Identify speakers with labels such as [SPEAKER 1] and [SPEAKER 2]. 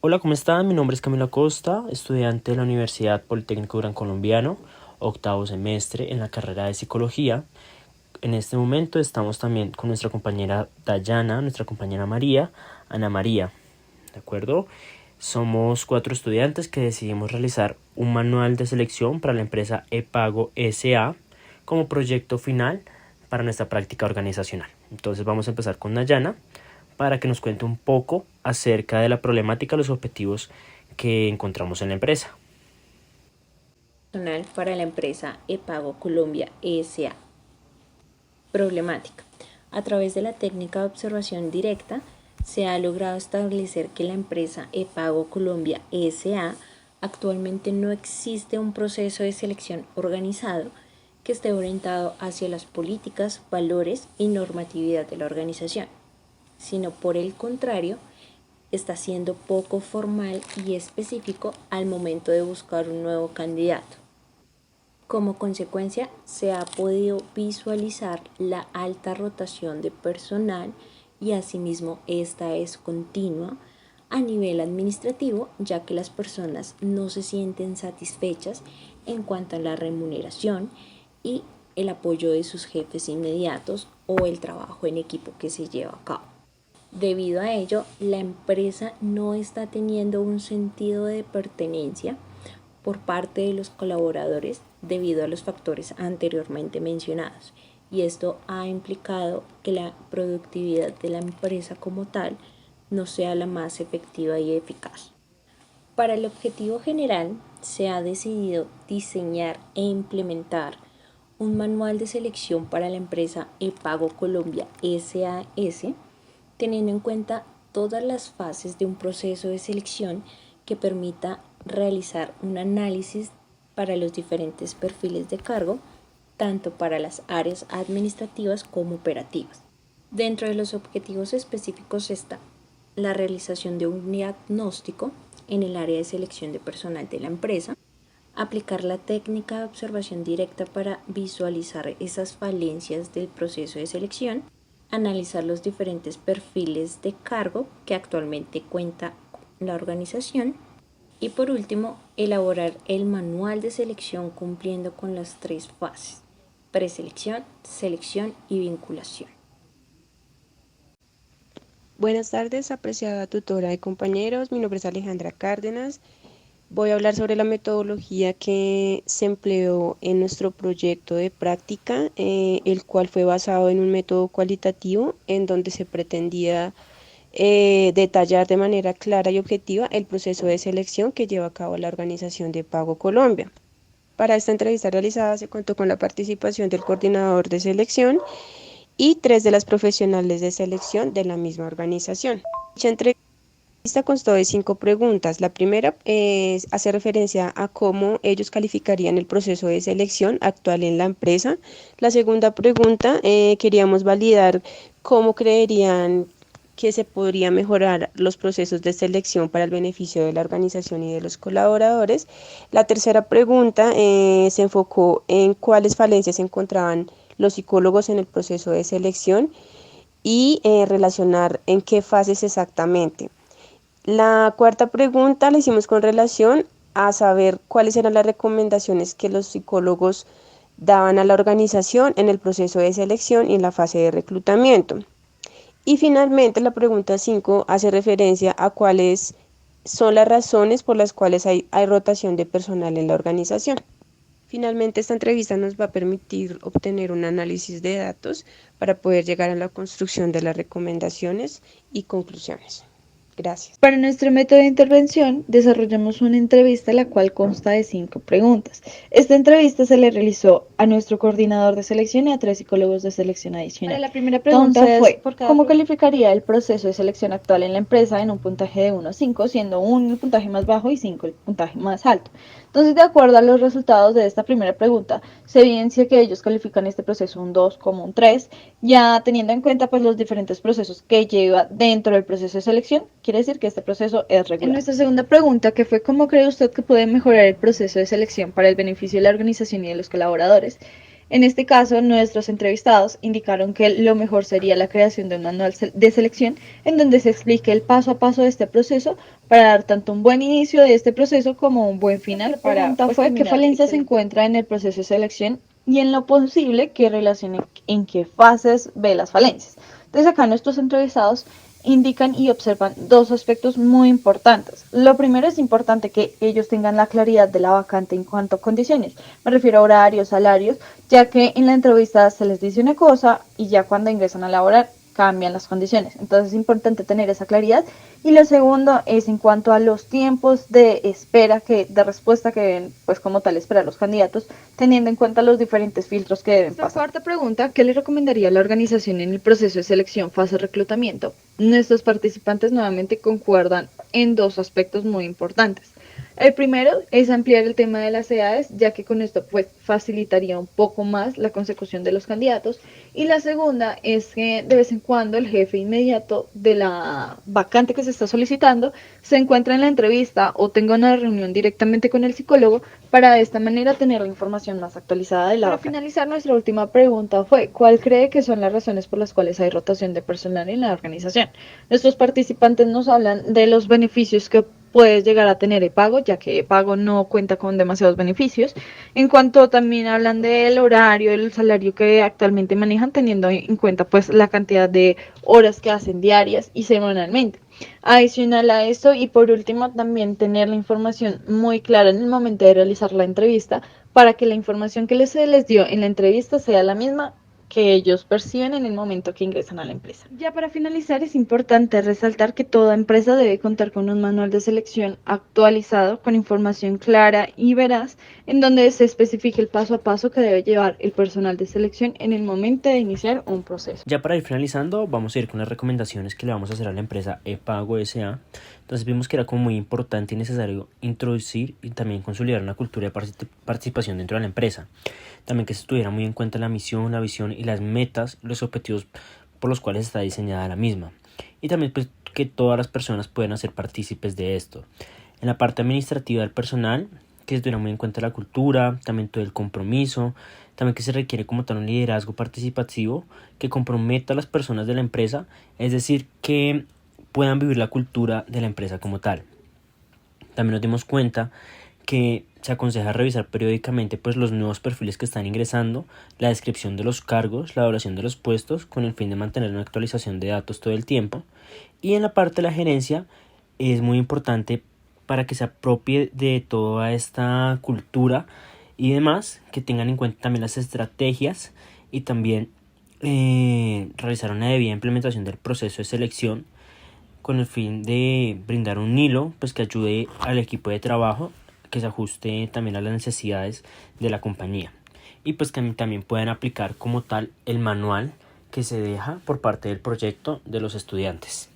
[SPEAKER 1] Hola, ¿cómo están? Mi nombre es Camilo Acosta, estudiante de la Universidad Politécnico Gran Colombiano, octavo semestre en la carrera de Psicología. En este momento estamos también con nuestra compañera Dayana, nuestra compañera María, Ana María, ¿de acuerdo? Somos 4 estudiantes que decidimos realizar un manual de selección para la empresa ePago SA como proyecto final para nuestra práctica organizacional. Entonces vamos a empezar con Dayana para que nos cuente un poco acerca de la problemática, los objetivos que encontramos en la empresa.
[SPEAKER 2] Para la empresa ePago Colombia S.A. Problemática. A través de la técnica de observación directa, se ha logrado establecer que la empresa ePago Colombia S.A. actualmente no existe un proceso de selección organizado que esté orientado hacia las políticas, valores y normatividad de la organización, sino por el contrario, está siendo poco formal y específico al momento de buscar un nuevo candidato. Como consecuencia, se ha podido visualizar la alta rotación de personal y asimismo esta es continua a nivel administrativo, ya que las personas no se sienten satisfechas en cuanto a la remuneración y el apoyo de sus jefes inmediatos o el trabajo en equipo que se lleva a cabo. Debido a ello, la empresa no está teniendo un sentido de pertenencia por parte de los colaboradores debido a los factores anteriormente mencionados, y esto ha implicado que la productividad de la empresa como tal no sea la más efectiva y eficaz. Para el objetivo general, se ha decidido diseñar e implementar un manual de selección para la empresa ePago Colombia SAS, teniendo en cuenta todas las fases de un proceso de selección que permita realizar un análisis para los diferentes perfiles de cargo, tanto para las áreas administrativas como operativas. Dentro de los objetivos específicos está la realización de un diagnóstico en el área de selección de personal de la empresa, aplicar la técnica de observación directa para visualizar esas falencias del proceso de selección, analizar los diferentes perfiles de cargo que actualmente cuenta la organización y por último, elaborar el manual de selección cumpliendo con las 3 fases: preselección, selección y vinculación.
[SPEAKER 3] Buenas tardes, apreciada tutora y compañeros. Mi nombre es Alejandra Cárdenas. Voy a hablar sobre la metodología que se empleó en nuestro proyecto de práctica, el cual fue basado en un método cualitativo en donde se pretendía detallar de manera clara y objetiva el proceso de selección que lleva a cabo la organización de Pago Colombia. Para esta entrevista realizada se contó con la participación del coordinador de selección y 3 de las profesionales de selección de la misma organización. Dicha entrevista constó de 5 preguntas. La primera hace referencia a cómo ellos calificarían el proceso de selección actual en la empresa. La segunda pregunta, queríamos validar cómo creerían que se podría mejorar los procesos de selección para el beneficio de la organización y de los colaboradores. La tercera pregunta se enfocó en cuáles falencias se encontraban los psicólogos en el proceso de selección y relacionar en qué fases exactamente. La cuarta pregunta la hicimos con relación a saber cuáles eran las recomendaciones que los psicólogos daban a la organización en el proceso de selección y en la fase de reclutamiento. Y finalmente la pregunta 5 hace referencia a cuáles son las razones por las cuales hay rotación de personal en la organización. Finalmente, esta entrevista nos va a permitir obtener un análisis de datos para poder llegar a la construcción de las recomendaciones y conclusiones. Gracias.
[SPEAKER 4] Para nuestro método de intervención, desarrollamos una entrevista la cual consta de 5 preguntas. Esta entrevista se le realizó a nuestro coordinador de selección y a 3 psicólogos de selección adicional.
[SPEAKER 5] La primera pregunta fue,
[SPEAKER 4] ¿cómo calificaría el proceso de selección actual en la empresa en un puntaje de 1 a 5, siendo 1 el puntaje más bajo y 5 el puntaje más alto? Entonces, de acuerdo a los resultados de esta primera pregunta, se evidencia que ellos califican este proceso un 2 como un 3, ya teniendo en cuenta pues los diferentes procesos que lleva dentro del proceso de selección. Quiere decir que este proceso es regular.
[SPEAKER 5] En nuestra segunda pregunta, que fue ¿cómo cree usted que puede mejorar el proceso de selección para el beneficio de la organización y de los colaboradores?
[SPEAKER 4] En este caso, nuestros entrevistados indicaron que lo mejor sería la creación de un manual de selección en donde se explique el paso a paso de este proceso para dar tanto un buen inicio de este proceso como un buen final. La pregunta fue qué falencia se encuentra en el proceso de selección y en lo posible qué relación en qué fases ve las falencias. Entonces acá nuestros entrevistados indican y observan dos aspectos muy importantes. Lo primero, es importante que ellos tengan la claridad de la vacante en cuanto a condiciones. Me refiero a horarios, salarios, ya que en la entrevista se les dice una cosa y ya cuando ingresan a laborar cambian las condiciones. Entonces es importante tener esa claridad. Y lo segundo es en cuanto a los tiempos de espera, de respuesta que deben, pues como tal, esperar los candidatos, teniendo en cuenta los diferentes filtros que deben pasar. Cuarta pregunta, ¿qué le recomendaría a la organización en el proceso de selección fase reclutamiento? Nuestros participantes nuevamente concuerdan en dos aspectos muy importantes. El primero es ampliar el tema de las edades, ya que con esto pues facilitaría un poco más la consecución de los candidatos. Y la segunda es que de vez en cuando el jefe inmediato de la vacante que se está solicitando se encuentra en la entrevista o tenga una reunión directamente con el psicólogo para de esta manera tener la información más actualizada de la vacante. Para finalizar, nuestra última pregunta fue: ¿cuál cree que son las razones por las cuales hay rotación de personal en la organización? Nuestros participantes nos hablan de los beneficios que puedes llegar a tener EPAGO, ya que EPAGO no cuenta con demasiados beneficios. En cuanto también hablan del horario, del salario que actualmente manejan, teniendo en cuenta pues la cantidad de horas que hacen diarias y semanalmente. Adicional a esto, y por último, también tener la información muy clara en el momento de realizar la entrevista, para que la información que se les dio en la entrevista sea la misma que ellos perciben en el momento que ingresan a la empresa. Ya para finalizar, es importante resaltar que toda empresa debe contar con un manual de selección actualizado con información clara y veraz, en donde se especifique el paso a paso que debe llevar el personal de selección en el momento de iniciar un proceso.
[SPEAKER 1] Ya para ir finalizando, vamos a ir con las recomendaciones que le vamos a hacer a la empresa EPAGO S.A. Entonces vimos que era como muy importante y necesario introducir y también consolidar una cultura de participación dentro de la empresa. También que se tuviera muy en cuenta la misión, la visión y las metas, los objetivos por los cuales está diseñada la misma. Y también pues, que todas las personas puedan ser partícipes de esto. En la parte administrativa del personal, que se tuviera muy en cuenta la cultura, también todo el compromiso, también que se requiere como tal un liderazgo participativo que comprometa a las personas de la empresa, es decir, que puedan vivir la cultura de la empresa como tal. También nos dimos cuenta que se aconseja revisar periódicamente pues los nuevos perfiles que están ingresando, la descripción de los cargos, la evaluación de los puestos, con el fin de mantener una actualización de datos todo el tiempo. Y en la parte de la gerencia es muy importante para que se apropie de toda esta cultura y demás, que tengan en cuenta también las estrategias y también realizar una debida implementación del proceso de selección con el fin de brindar un hilo pues, que ayude al equipo de trabajo, que se ajuste también a las necesidades de la compañía y pues que también puedan aplicar como tal el manual que se deja por parte del proyecto de los estudiantes.